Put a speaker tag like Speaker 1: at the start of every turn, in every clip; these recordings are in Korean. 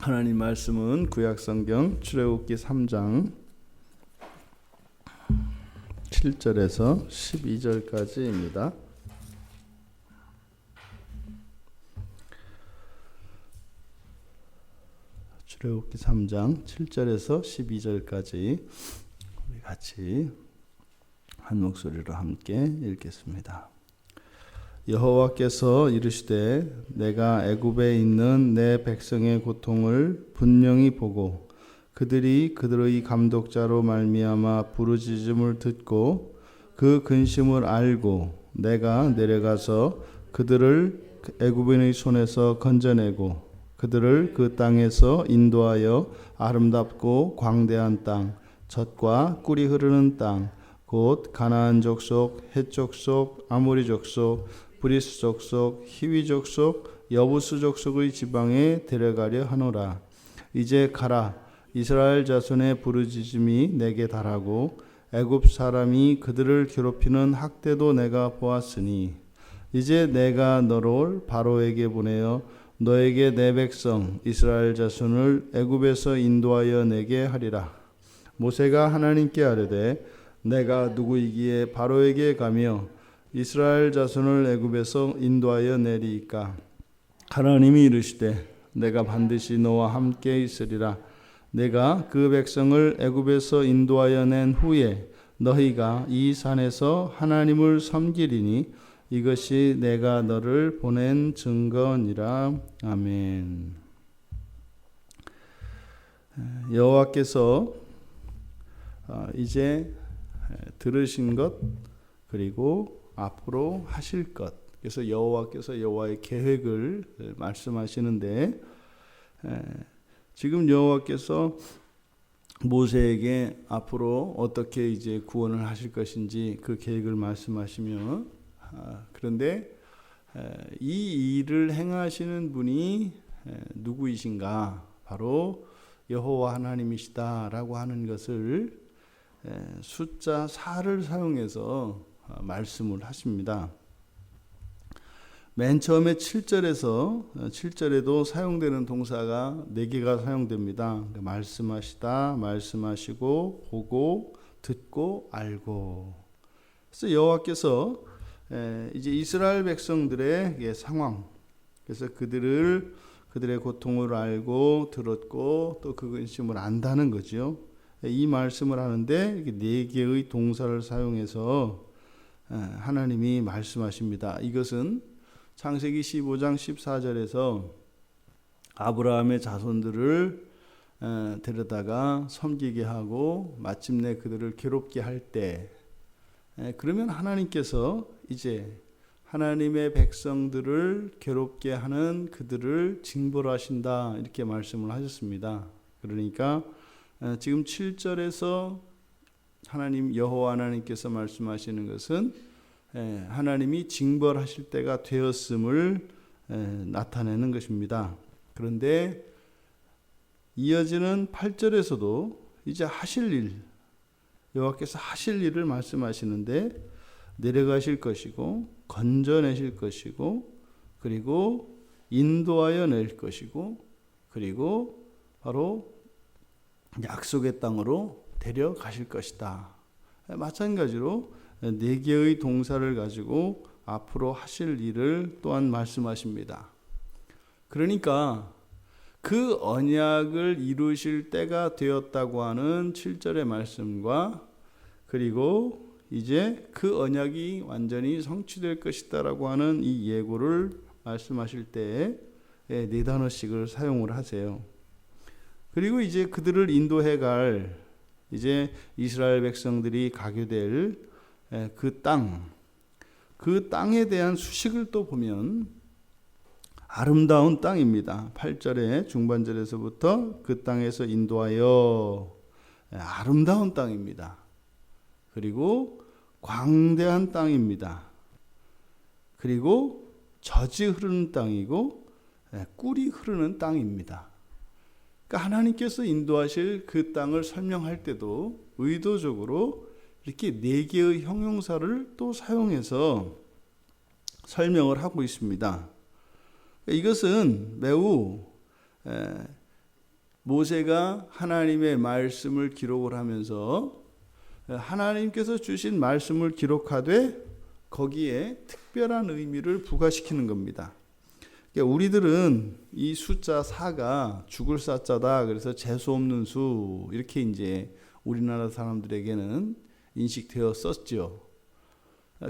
Speaker 1: 하나님 말씀은 구약성경 출애굽기 3장 7절에서 12절까지입니다. 출애굽기 3장 7절에서 12절까지 우리 같이 한 목소리로 함께 읽겠습니다. 여호와께서 이르시되 내가 애굽에 있는 내 백성의 고통을 분명히 보고 그들이 그들의 감독자로 말미암아 부르짖음을 듣고 그 근심을 알고 내가 내려가서 그들을 애굽인의 손에서 건져내고 그들을 그 땅에서 인도하여 아름답고 광대한 땅 젖과 꿀이 흐르는 땅 곧 가나안 족속, 헷 족속, 아모리 족속, 브리스 족속, 히위 족속, 여부스 족속의 지방에 데려가려 하노라. 이제 가라. 이스라엘 자손의 부르짖음이 내게 달하고 애굽 사람이 그들을 괴롭히는 학대도 내가 보았으니 이제 내가 너를 바로에게 보내어 너에게 내 백성 이스라엘 자손을 애굽에서 인도하여 내게 하리라. 모세가 하나님께 아뢰되 내가 누구이기에 바로에게 가며 이스라엘 자손을 애굽에서 인도하여 내리이까. 하나님이 이르시되 내가 반드시 너와 함께 있으리라. 내가 그 백성을 애굽에서 인도하여 낸 후에 너희가 이 산에서 하나님을 섬기리니 이것이 내가 너를 보낸 증거니라. 아멘. 여호와께서 이제 들으신 것 그리고 앞으로 하실 것, 그래서 여호와께서 여호와의 계획을 말씀하시는데 지금 여호와께서 모세에게 앞으로 어떻게 이제 구원을 하실 것인지 그 계획을 말씀하시며 그런데 이 일을 행하시는 분이 누구이신가? 바로 여호와 하나님이시다라고 하는 것을 숫자 4를 사용해서 말씀을 하십니다. 맨 처음에 7절에도 사용되는 동사가 4개가 사용됩니다. 말씀하시다, 말씀하시고, 보고, 듣고, 알고. 그래서 여호와께서 이제 이스라엘 백성들의 상황, 그래서 그들의 고통을 알고 들었고 또 그 근심을 안다는 거죠. 이 말씀을 하는데 4개의 동사를 사용해서 하나님이 말씀하십니다. 이것은 창세기 15장 14절에서 아브라함의 자손들을 데려다가 섬기게 하고 마침내 그들을 괴롭게 할 때 그러면 하나님께서 이제 하나님의 백성들을 괴롭게 하는 그들을 징벌하신다 이렇게 말씀을 하셨습니다. 그러니까 지금 7절에서 하나님 여호와 하나님께서 말씀하시는 것은 하나님이 징벌하실 때가 되었음을 나타내는 것입니다. 그런데 이어지는 8절에서도 이제 하실 일, 여호와께서 하실 일을 말씀하시는데 내려가실 것이고 건져내실 것이고 그리고 인도하여 낼 것이고 그리고 바로 약속의 땅으로 데려가실 것이다. 마찬가지로 4개의 동사를 가지고 앞으로 하실 일을 또한 말씀하십니다. 그러니까 그 언약을 이루실 때가 되었다고 하는 7절의 말씀과 그리고 이제 그 언약이 완전히 성취될 것이다라고 하는 이 예고를 말씀하실 때에 4단어씩을 사용을 하세요. 그리고 이제 그들을 인도해 갈 이제 이스라엘 백성들이 가게 될 그 땅에 대한 수식을 또 보면 아름다운 땅입니다. 8절의 중반절에서부터 그 땅에서 인도하여 아름다운 땅입니다. 그리고 광대한 땅입니다. 그리고 젖이 흐르는 땅이고 꿀이 흐르는 땅입니다. 그러니까 하나님께서 인도하실 그 땅을 설명할 때도 의도적으로 이렇게 4개의 형용사를 또 사용해서 설명을 하고 있습니다. 이것은 매우 모세가 하나님의 말씀을 기록을 하면서 하나님께서 주신 말씀을 기록하되 거기에 특별한 의미를 부과시키는 겁니다. 그러니까 우리들은 이 숫자 4가 죽을 사자다, 그래서 재수 없는 수, 이렇게 이제 우리나라 사람들에게는 인식되었었죠.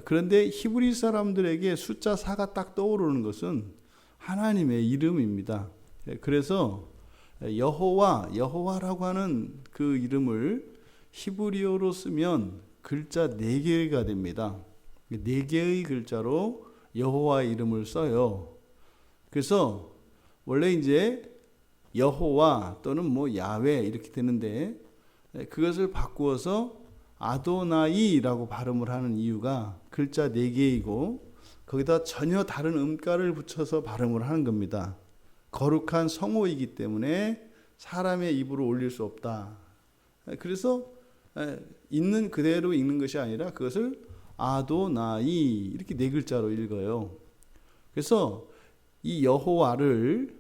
Speaker 1: 그런데 히브리 사람들에게 숫자 4가 딱 떠오르는 것은 하나님의 이름입니다. 그래서 여호와라고 하는 그 이름을 히브리어로 쓰면 글자 4개가 됩니다. 4개의 글자로 여호와의 이름을 써요. 그래서 원래 이제 여호와 또는 야훼 이렇게 되는데, 그것을 바꾸어서 아도나이라고 발음을 하는 이유가 글자 4개이고 거기다 전혀 다른 음가를 붙여서 발음을 하는 겁니다. 거룩한 성호이기 때문에 사람의 입으로 올릴 수 없다. 그래서 있는 그대로 읽는 것이 아니라 그것을 아도나이 이렇게 4글자로 읽어요. 그래서 이 여호와를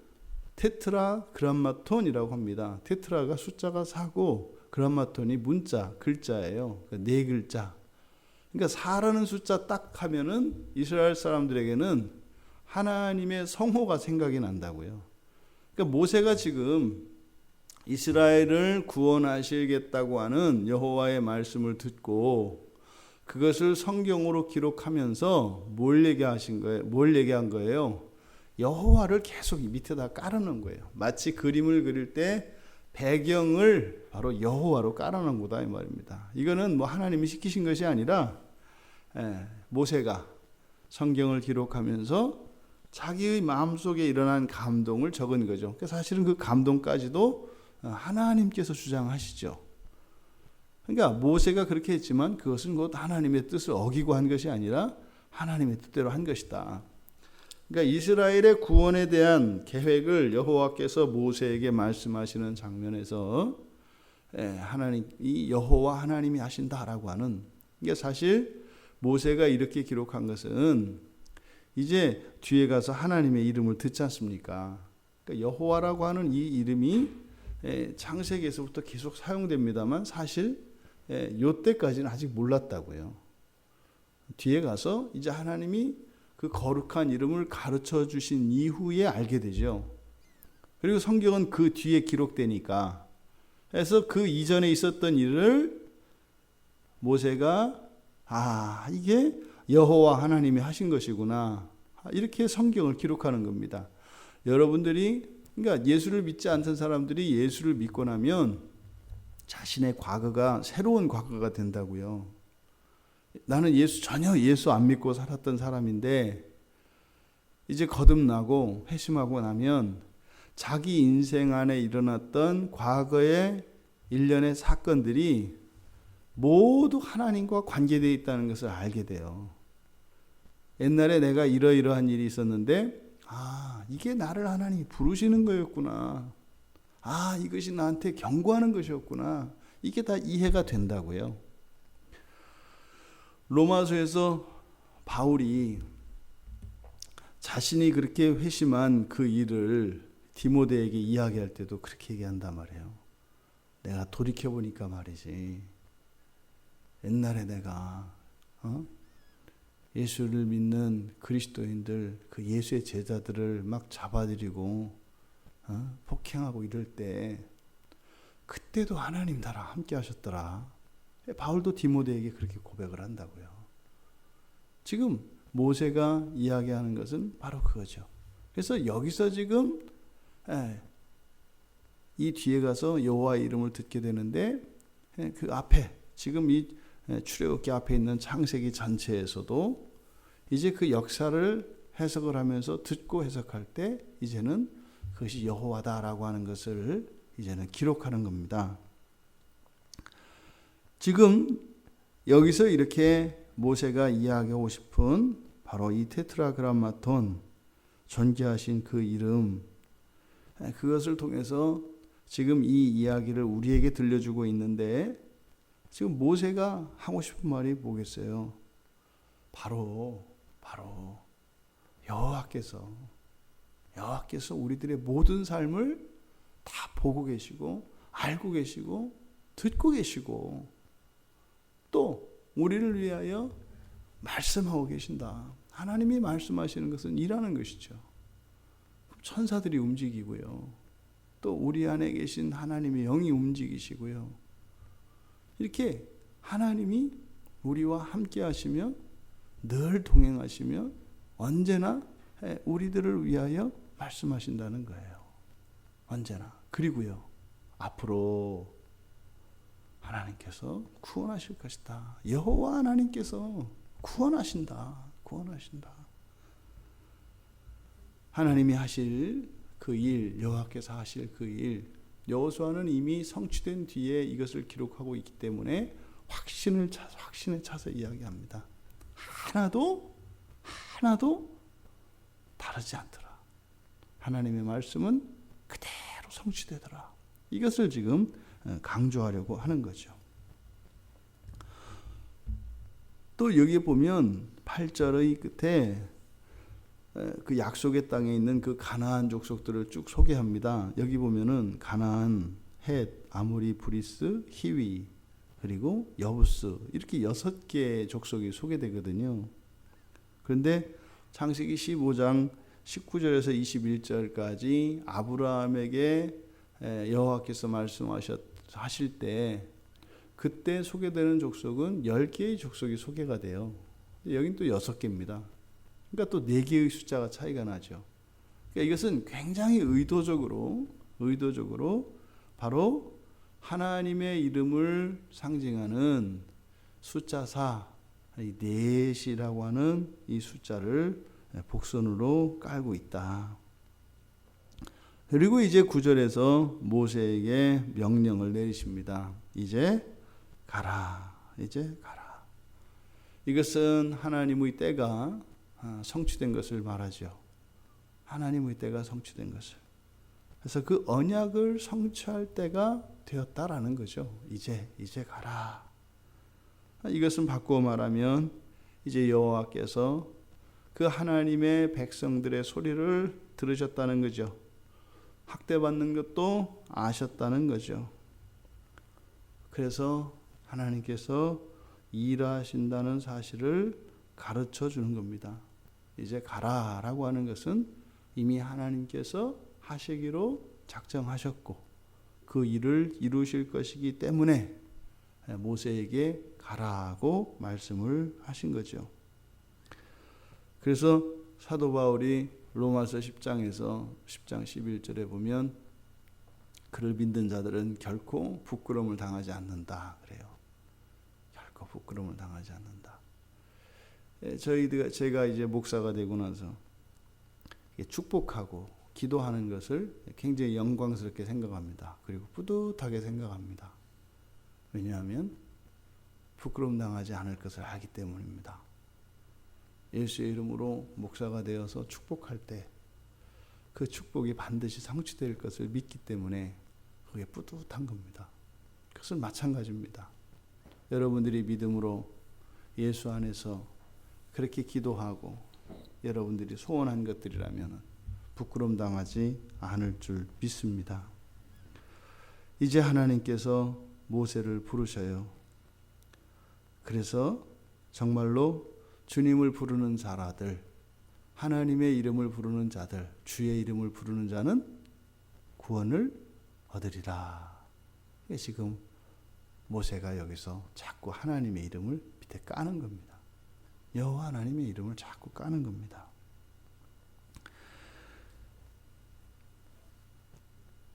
Speaker 1: 테트라 그람마톤이라고 합니다. 테트라가 숫자가 4고 그람마톤이 문자, 글자예요. 4글자. 그러니까 4라는 숫자 딱 하면은 이스라엘 사람들에게는 하나님의 성호가 생각이 난다고요. 그러니까 모세가 지금 이스라엘을 구원하시겠다고 하는 여호와의 말씀을 듣고 그것을 성경으로 기록하면서 뭘 얘기한 거예요? 여호와를 계속 밑에다 깔아놓은 거예요. 마치 그림을 그릴 때 배경을 바로 여호와로 깔아놓은 거다 이 말입니다. 이거는 하나님이 시키신 것이 아니라 모세가 성경을 기록하면서 자기의 마음속에 일어난 감동을 적은 거죠. 사실은 그 감동까지도 하나님께서 주장하시죠. 그러니까 모세가 그렇게 했지만 그것은 곧 하나님의 뜻을 어기고 한 것이 아니라 하나님의 뜻대로 한 것이다. 그러니까 이스라엘의 구원에 대한 계획을 여호와께서 모세에게 말씀하시는 장면에서 하나님이 여호와 하나님이 하신다라고 하는, 이게 사실 모세가 이렇게 기록한 것은 이제 뒤에 가서 하나님의 이름을 듣지 않습니까? 그러니까 여호와라고 하는 이 이름이 창세기에서부터 계속 사용됩니다만 사실 요때까지는 아직 몰랐다고요. 뒤에 가서 이제 하나님이 그 거룩한 이름을 가르쳐 주신 이후에 알게 되죠. 그리고 성경은 그 뒤에 기록되니까, 그래서 그 이전에 있었던 일을 모세가 이게 여호와 하나님이 하신 것이구나, 이렇게 성경을 기록하는 겁니다. 여러분들이, 그러니까 예수를 믿지 않던 사람들이 예수를 믿고 나면 자신의 과거가 새로운 과거가 된다고요. 나는 전혀 예수 안 믿고 살았던 사람인데 이제 거듭나고 회심하고 나면 자기 인생 안에 일어났던 과거의 일련의 사건들이 모두 하나님과 관계되어 있다는 것을 알게 돼요. 옛날에 내가 이러이러한 일이 있었는데 이게 나를 하나님이 부르시는 거였구나. 이것이 나한테 경고하는 것이었구나. 이게 다 이해가 된다고요. 로마서에서 바울이 자신이 그렇게 회심한 그 일을 디모데에게 이야기할 때도 그렇게 얘기한단 말이에요. 내가 돌이켜보니까 말이지, 옛날에 내가 예수를 믿는 그리스도인들, 그 예수의 제자들을 막 잡아들이고 폭행하고 이럴 때 그때도 하나님 나랑 함께 하셨더라. 바울도 디모데에게 그렇게 고백을 한다고요. 지금 모세가 이야기하는 것은 바로 그거죠. 그래서 여기서 지금 이 뒤에 가서 여호와의 이름을 듣게 되는데, 그 앞에 지금 이 출애굽기 앞에 있는 창세기 전체에서도 이제 그 역사를 해석을 하면서 듣고 해석할 때 이제는 그것이 여호와다라고 하는 것을 이제는 기록하는 겁니다. 지금 여기서 이렇게 모세가 이야기하고 싶은 바로 이 테트라그람마톤, 존귀하신 그 이름, 그것을 통해서 지금 이 이야기를 우리에게 들려주고 있는데, 지금 모세가 하고 싶은 말이 뭐겠어요? 바로 여호와께서 우리들의 모든 삶을 다 보고 계시고 알고 계시고 듣고 계시고 또 우리를 위하여 말씀하고 계신다. 하나님이 말씀하시는 것은 일하는 것이죠. 천사들이 움직이고요. 또 우리 안에 계신 하나님의 영이 움직이시고요. 이렇게 하나님이 우리와 함께 하시며 늘 동행하시며 언제나 우리들을 위하여 말씀하신다는 거예요. 언제나. 그리고요, 앞으로 하나님께서 구원하실 것이다. 여호와 하나님께서 구원하신다. 하나님이 하실 그 일, 여호와께서 하실 그 일, 여호수아는 이미 성취된 뒤에 이것을 기록하고 있기 때문에 확신에 차서 이야기합니다. 하나도 다르지 않더라. 하나님의 말씀은 그대로 성취되더라. 이것을 지금 강조하려고 하는 거죠. 또 여기에 보면 8절의 끝에 그 약속의 땅에 있는 그 가나안 족속들을 쭉 소개합니다. 여기 보면은 가나안, 헷, 아모리, 브리스, 히위, 그리고 여부스 이렇게 6개의 족속이 소개되거든요. 그런데 창세기 15장 19절에서 21절까지 아브라함에게 여호와께서 말씀하실 때 그때 소개되는 족속은 10개의 족속이 소개가 돼요. 여긴 또 6개입니다. 그러니까 또 4개의 숫자가 차이가 나죠. 그러니까 이것은 굉장히 의도적으로 바로 하나님의 이름을 상징하는 숫자 4, 이 넷이라고 하는 이 숫자를 복선으로 깔고 있다. 그리고 이제 9절에서 모세에게 명령을 내리십니다. 이제 가라. 이것은 하나님의 때가 성취된 것을 말하죠. 하나님의 때가 성취된 것을. 그래서 그 언약을 성취할 때가 되었다라는 거죠. 이제 가라. 이것은 바꾸어 말하면 이제 여호와께서 그 하나님의 백성들의 소리를 들으셨다는 거죠. 학대받는 것도 아셨다는 거죠. 그래서 하나님께서 일하신다는 사실을 가르쳐 주는 겁니다. 이제 가라라고 하는 것은 이미 하나님께서 하시기로 작정하셨고 그 일을 이루실 것이기 때문에 모세에게 가라고 말씀을 하신 거죠. 그래서 사도 바울이 로마서 10장에서 10장 11절에 보면 그를 믿는 자들은 결코 부끄러움을 당하지 않는다 그래요. 결코 부끄러움을 당하지 않는다. 제가 이제 목사가 되고 나서 축복하고 기도하는 것을 굉장히 영광스럽게 생각합니다. 그리고 뿌듯하게 생각합니다. 왜냐하면 부끄러움 당하지 않을 것을 알기 때문입니다. 예수의 이름으로 목사가 되어서 축복할 때 그 축복이 반드시 성취될 것을 믿기 때문에 그게 뿌듯한 겁니다. 그것은 마찬가지입니다. 여러분들이 믿음으로 예수 안에서 그렇게 기도하고 여러분들이 소원한 것들이라면 부끄러움 당하지 않을 줄 믿습니다. 이제 하나님께서 모세를 부르셔요. 그래서 정말로 주님을 부르는 자라들, 하나님의 이름을 부르는 자들, 주의 이름을 부르는 자는 구원을 얻으리라. 지금 모세가 여기서 자꾸 하나님의 이름을 밑에 까는 겁니다. 여호와 하나님의 이름을 자꾸 까는 겁니다.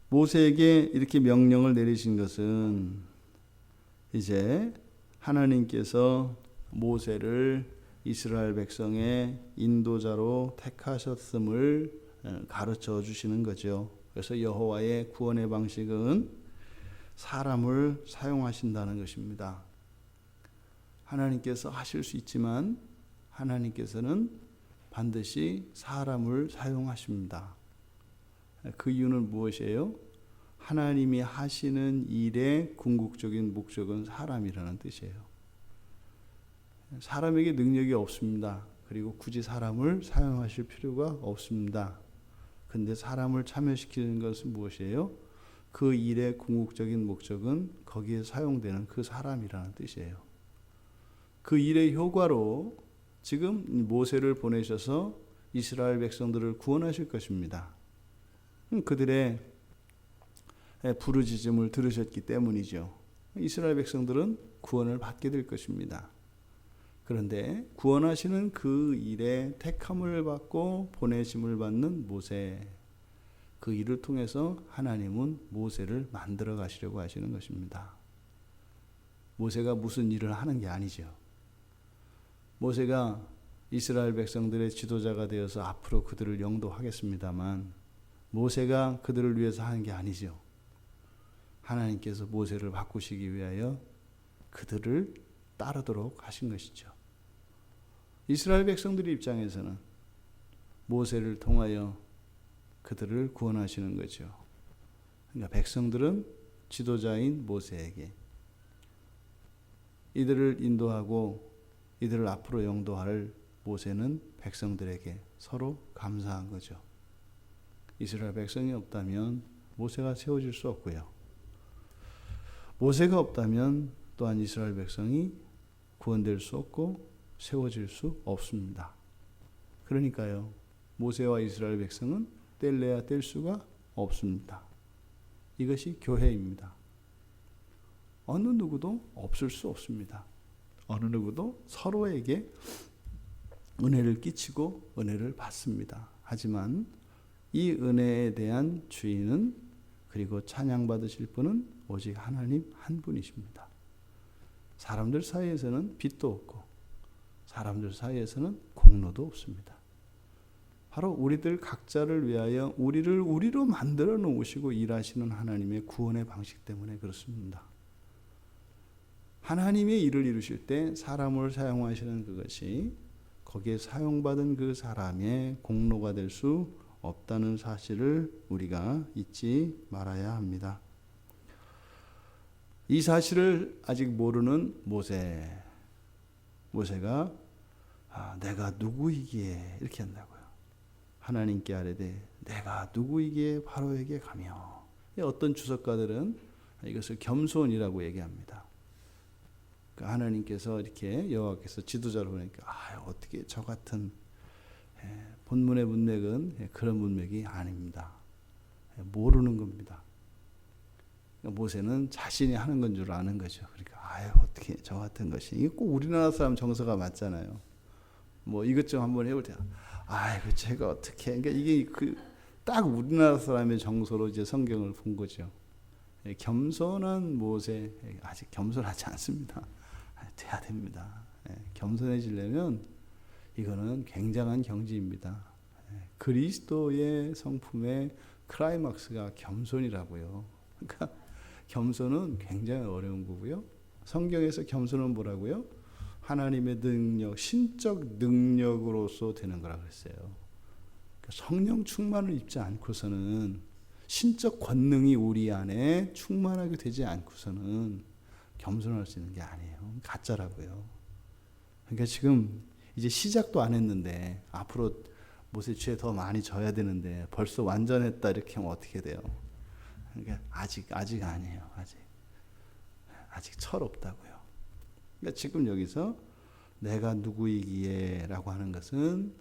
Speaker 1: 모세에게 이렇게 명령을 내리신 것은 이제 하나님께서 모세를 이스라엘 백성의 인도자로 택하셨음을 가르쳐 주시는 거죠. 그래서 여호와의 구원의 방식은 사람을 사용하신다는 것입니다. 하나님께서 하실 수 있지만 하나님께서는 반드시 사람을 사용하십니다. 그 이유는 무엇이에요? 하나님이 하시는 일의 궁극적인 목적은 사람이라는 뜻이에요. 사람에게 능력이 없습니다. 그리고 굳이 사람을 사용하실 필요가 없습니다. 근데 사람을 참여시키는 것은 무엇이에요? 그 일의 궁극적인 목적은 거기에 사용되는 그 사람이라는 뜻이에요. 그 일의 효과로 지금 모세를 보내셔서 이스라엘 백성들을 구원하실 것입니다. 그들의 부르짖음을 들으셨기 때문이죠. 이스라엘 백성들은 구원을 받게 될 것입니다. 그런데 구원하시는 그 일에 택함을 받고 보내심을 받는 모세, 그 일을 통해서 하나님은 모세를 만들어 가시려고 하시는 것입니다. 모세가 무슨 일을 하는 게 아니죠. 모세가 이스라엘 백성들의 지도자가 되어서 앞으로 그들을 영도하겠습니다만 모세가 그들을 위해서 하는 게 아니죠. 하나님께서 모세를 바꾸시기 위하여 그들을 따르도록 하신 것이죠. 이스라엘 백성들의 입장에서는 모세를 통하여 그들을 구원하시는 거죠. 그러니까 백성들은 지도자인 모세에게, 이들을 인도하고 이들을 앞으로 영도할 모세는 백성들에게 서로 감사한 거죠. 이스라엘 백성이 없다면 모세가 세워질 수 없고요. 모세가 없다면 또한 이스라엘 백성이 구원될 수 없고 세워질 수 없습니다. 그러니까요, 모세와 이스라엘 백성은 뗄래야 뗄 수가 없습니다. 이것이 교회입니다. 어느 누구도 없을 수 없습니다. 어느 누구도 서로에게 은혜를 끼치고 은혜를 받습니다. 하지만 이 은혜에 대한 주인은, 그리고 찬양받으실 분은 오직 하나님 한 분이십니다. 사람들 사이에서는 빚도 없고 사람들 사이에서는 공로도 없습니다. 바로 우리들 각자를 위하여 우리를 우리로 만들어 놓으시고 일하시는 하나님의 구원의 방식 때문에 그렇습니다. 하나님의 일을 이루실 때 사람을 사용하시는 그것이 거기에 사용받은 그 사람의 공로가 될 수 없다는 사실을 우리가 잊지 말아야 합니다. 이 사실을 아직 모르는 모세가 내가 누구이기에 이렇게 한다고요. 하나님께 아뢰되 내가 누구이기에 바로에게 가며. 어떤 주석가들은 이것을 겸손이라고 얘기합니다. 하나님께서 이렇게 여호와께서 지도자를 보니까 어떻게 저 같은 본문의 문맥은 그런 문맥이 아닙니다. 모르는 겁니다. 모세는 자신이 하는 건 줄 아는 거죠. 그러니까 어떻게 저 같은 것이, 이게 꼭 우리나라 사람 정서가 맞잖아요. 뭐 이것 좀 한번 해볼 때 제가 어떻게, 그러니까 이게 딱 우리나라 사람의 정서로 이제 성경을 본 거죠. 겸손한 모세, 아직 겸손하지 않습니다. 돼야 됩니다. 겸손해지려면 이거는 굉장한 경지입니다. 그리스도의 성품의 클라이막스가 겸손이라고요. 그러니까 겸손은 굉장히 어려운 거고요. 성경에서 겸손은 뭐라고요? 하나님의 능력, 신적 능력으로서 되는 거라고 했어요. 그러니까 성령 충만을 입지 않고서는, 신적 권능이 우리 안에 충만하게 되지 않고서는 겸손할 수 있는 게 아니에요. 가짜라고요. 그러니까 지금 이제 시작도 안 했는데 앞으로 모세 죄 더 많이 져야 되는데 벌써 완전했다 이렇게 하면 어떻게 돼요? 그러니까 아직 아니에요. 아직 철없다고요. 그러니까 지금 여기서 내가 누구이기에라고 하는 것은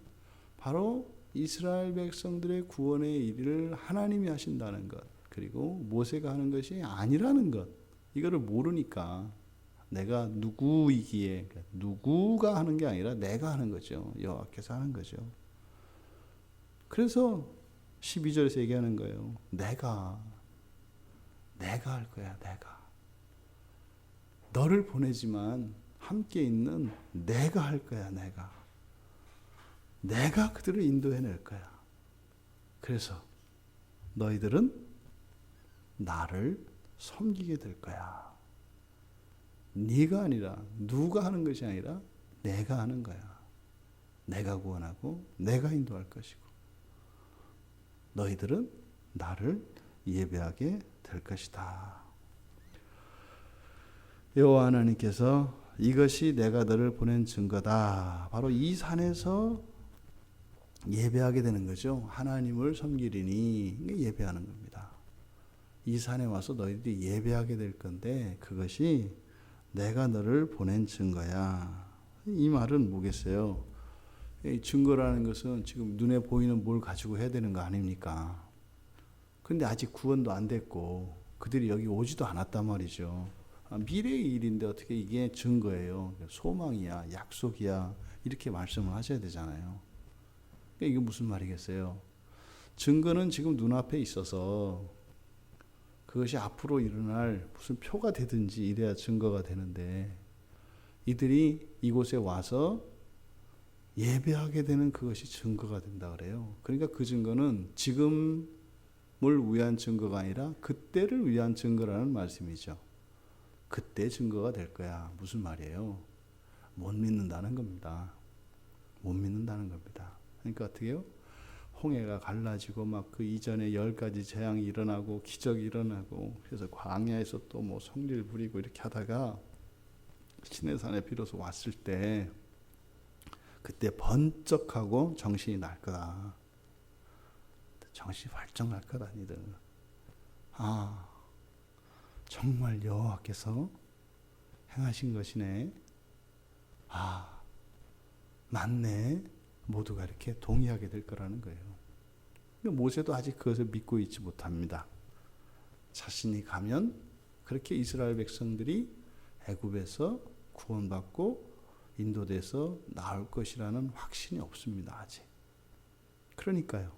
Speaker 1: 바로 이스라엘 백성들의 구원의 일을 하나님이 하신다는 것, 그리고 모세가 하는 것이 아니라는 것, 이거를 모르니까 내가 누구이기에, 누구가 하는 게 아니라 내가 하는 거죠. 여호와께서 하는 거죠. 그래서 12절에서 얘기하는 거예요. 내가 할 거야. 너를 보내지만 함께 있는 내가 할 거야. 내가 그들을 인도해낼 거야. 그래서 너희들은 나를 섬기게 될 거야. 네가 아니라, 누가 하는 것이 아니라 내가 하는 거야. 내가 구원하고 내가 인도할 것이고 너희들은 나를 예배하게 될 것이다. 여호와 하나님께서 이것이 내가 너를 보낸 증거다. 바로 이 산에서 예배하게 되는 거죠. 하나님을 섬기리니 예배하는 겁니다. 이 산에 와서 너희들이 예배하게 될 건데 그것이 내가 너를 보낸 증거야. 이 말은 뭐겠어요? 이 증거라는 것은 지금 눈에 보이는 뭘 가지고 해야 되는 거 아닙니까? 근데 아직 구원도 안 됐고 그들이 여기 오지도 않았단 말이죠. 미래의 일인데 어떻게 이게 증거예요? 소망이야, 약속이야, 이렇게 말씀을 하셔야 되잖아요. 이게 무슨 말이겠어요? 증거는 지금 눈앞에 있어서 그것이 앞으로 일어날 무슨 표가 되든지 이래야 증거가 되는데, 이들이 이곳에 와서 예배하게 되는 그것이 증거가 된다 그래요. 그러니까 그 증거는 지금을 위한 증거가 아니라 그때를 위한 증거라는 말씀이죠. 그때 증거가 될 거야. 무슨 말이에요? 못 믿는다는 겁니다. 못 믿는다는 겁니다. 그러니까 어떻게 해요? 홍해가 갈라지고 막 그 이전에 10가지 재앙이 일어나고 기적이 일어나고, 그래서 광야에서 또 뭐 성리를 부리고 이렇게 하다가 시내산에 비로소 왔을 때 그때 번쩍하고 정신이 날 거다. 정신이 활짝 날 거다. 니들. 아, 정말 여호와께서 행하신 것이네. 아, 맞네. 모두가 이렇게 동의하게 될 거라는 거예요. 모세도 아직 그것을 믿고 있지 못합니다. 자신이 가면 그렇게 이스라엘 백성들이 애굽에서 구원받고 인도돼서 나올 것이라는 확신이 없습니다. 아직. 그러니까요.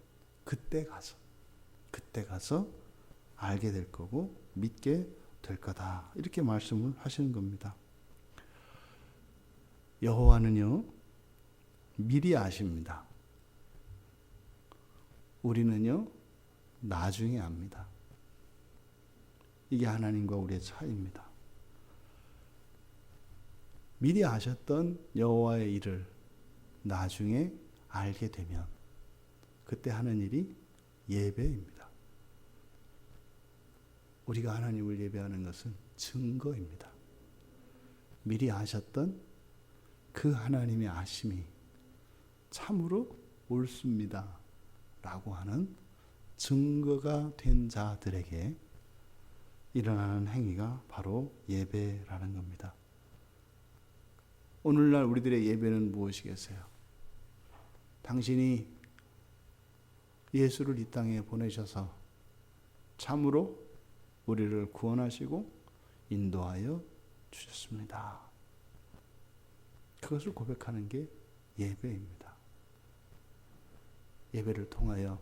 Speaker 1: 그때 가서 알게 될 거고 믿게 될 거다. 이렇게 말씀을 하시는 겁니다. 여호와는요, 미리 아십니다. 우리는요, 나중에 압니다. 이게 하나님과 우리의 차이입니다. 미리 아셨던 여호와의 일을 나중에 알게 되면 그때 하는 일이 예배입니다. 우리가 하나님을 예배하는 것은 증거입니다. 미리 아셨던 그 하나님의 아심이 참으로 옳습니다 라고 하는 증거가 된 자들에게 일어나는 행위가 바로 예배라는 겁니다. 오늘날 우리들의 예배는 무엇이겠어요? 당신이 예수를 이 땅에 보내셔서 참으로 우리를 구원하시고 인도하여 주셨습니다. 그것을 고백하는 게 예배입니다. 예배를 통하여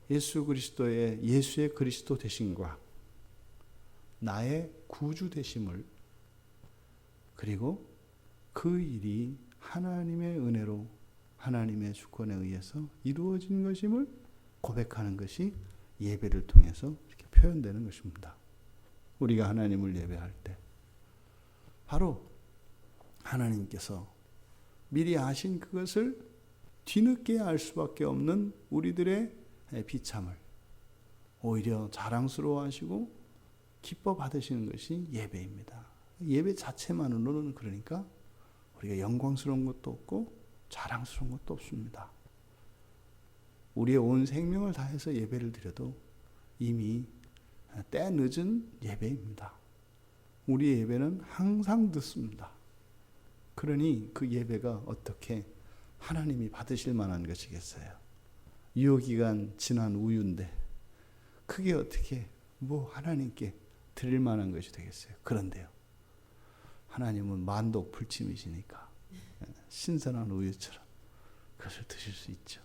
Speaker 1: 예수의 그리스도 되심과 나의 구주 되심을, 그리고 그 일이 하나님의 은혜로 하나님의 주권에 의해서 이루어진 것임을 고백하는 것이 예배를 통해서 이렇게 표현되는 것입니다. 우리가 하나님을 예배할 때 바로 하나님께서 미리 아신 그것을 뒤늦게 알 수밖에 없는 우리들의 비참을 오히려 자랑스러워하시고 기뻐 받으시는 것이 예배입니다. 예배 자체만으로는 그러니까 우리가 영광스러운 것도 없고 자랑스러운 것도 없습니다. 우리의 온 생명을 다해서 예배를 드려도 이미 때 늦은 예배입니다. 우리의 예배는 항상 듣습니다. 그러니 그 예배가 어떻게 하나님이 받으실 만한 것이겠어요? 유효기간 지난 우유인데 그게 어떻게 하나님께 드릴 만한 것이 되겠어요? 그런데요, 하나님은 만독 불침이시니까 신선한 우유처럼 그것을 드실 수 있죠.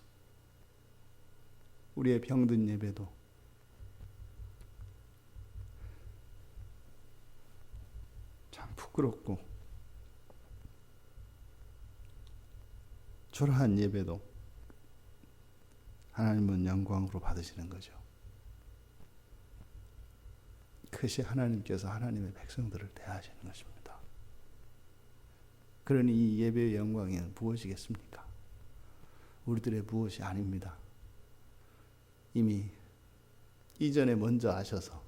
Speaker 1: 우리의 병든 예배도 참 부끄럽고 초라한 예배도 하나님은 영광으로 받으시는 거죠. 그것이 하나님께서 하나님의 백성들을 대하시는 것입니다. 그러니 이 예배의 영광이 무엇이겠습니까? 우리들의 무엇이 아닙니다. 이미 이전에 먼저 아셔서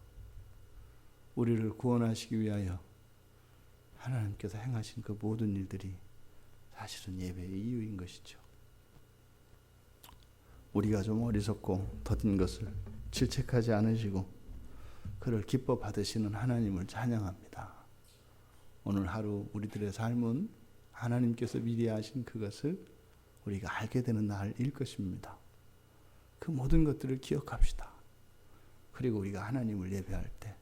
Speaker 1: 우리를 구원하시기 위하여 하나님께서 행하신 그 모든 일들이 사실은 예배의 이유인 것이죠. 우리가 좀 어리석고 더딘 것을 질책하지 않으시고 그를 기뻐 받으시는 하나님을 찬양합니다. 오늘 하루 우리들의 삶은 하나님께서 미리 하신 그것을 우리가 알게 되는 날일 것입니다. 그 모든 것들을 기억합시다. 그리고 우리가 하나님을 예배할 때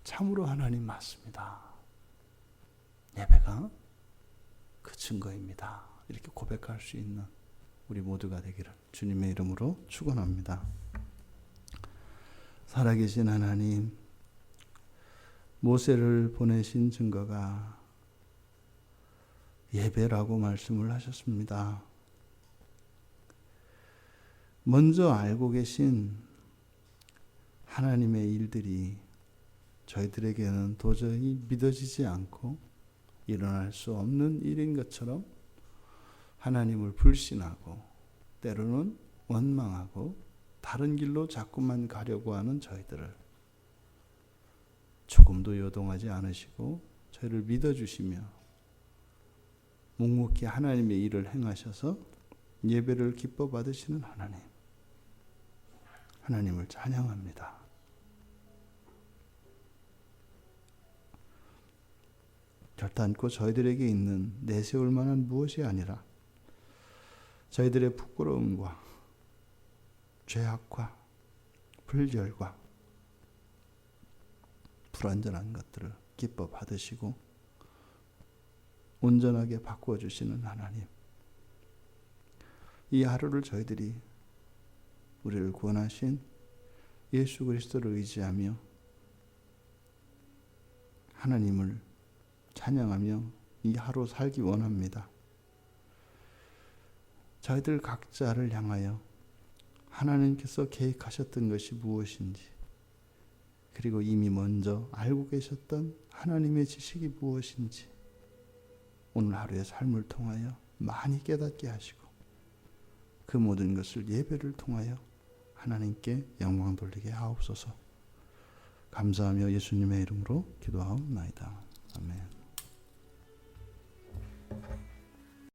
Speaker 1: 참으로 하나님 맞습니다. 예배가 그 증거입니다. 이렇게 고백할 수 있는 우리 모두가 되기를 주님의 이름으로 축원합니다. 살아계신 하나님, 모세를 보내신 증거가 예배라고 말씀을 하셨습니다. 먼저 알고 계신 하나님의 일들이 저희들에게는 도저히 믿어지지 않고 일어날 수 없는 일인 것처럼 하나님을 불신하고 때로는 원망하고 다른 길로 자꾸만 가려고 하는 저희들을 조금도 요동하지 않으시고 저희를 믿어주시며 묵묵히 하나님의 일을 행하셔서 예배를 기뻐 받으시는 하나님, 하나님을 찬양합니다. 결단코 저희들에게 있는 내세울 만한 무엇이 아니라 저희들의 부끄러움과 죄악과 불결과 불완전한 것들을 기뻐 받으시고 온전하게 바꾸어 주시는 하나님, 이 하루를 저희들이 우리를 구원하신 예수 그리스도를 의지하며 하나님을 찬양하며 이 하루 살기 원합니다. 저희들 각자를 향하여 하나님께서 계획하셨던 것이 무엇인지, 그리고 이미 먼저 알고 계셨던 하나님의 지식이 무엇인지 오늘 하루의 삶을 통하여 많이 깨닫게 하시고 그 모든 것을 예배를 통하여 하나님께 영광 돌리게 하옵소서. 감사하며 예수님의 이름으로 기도하옵나이다. 아멘.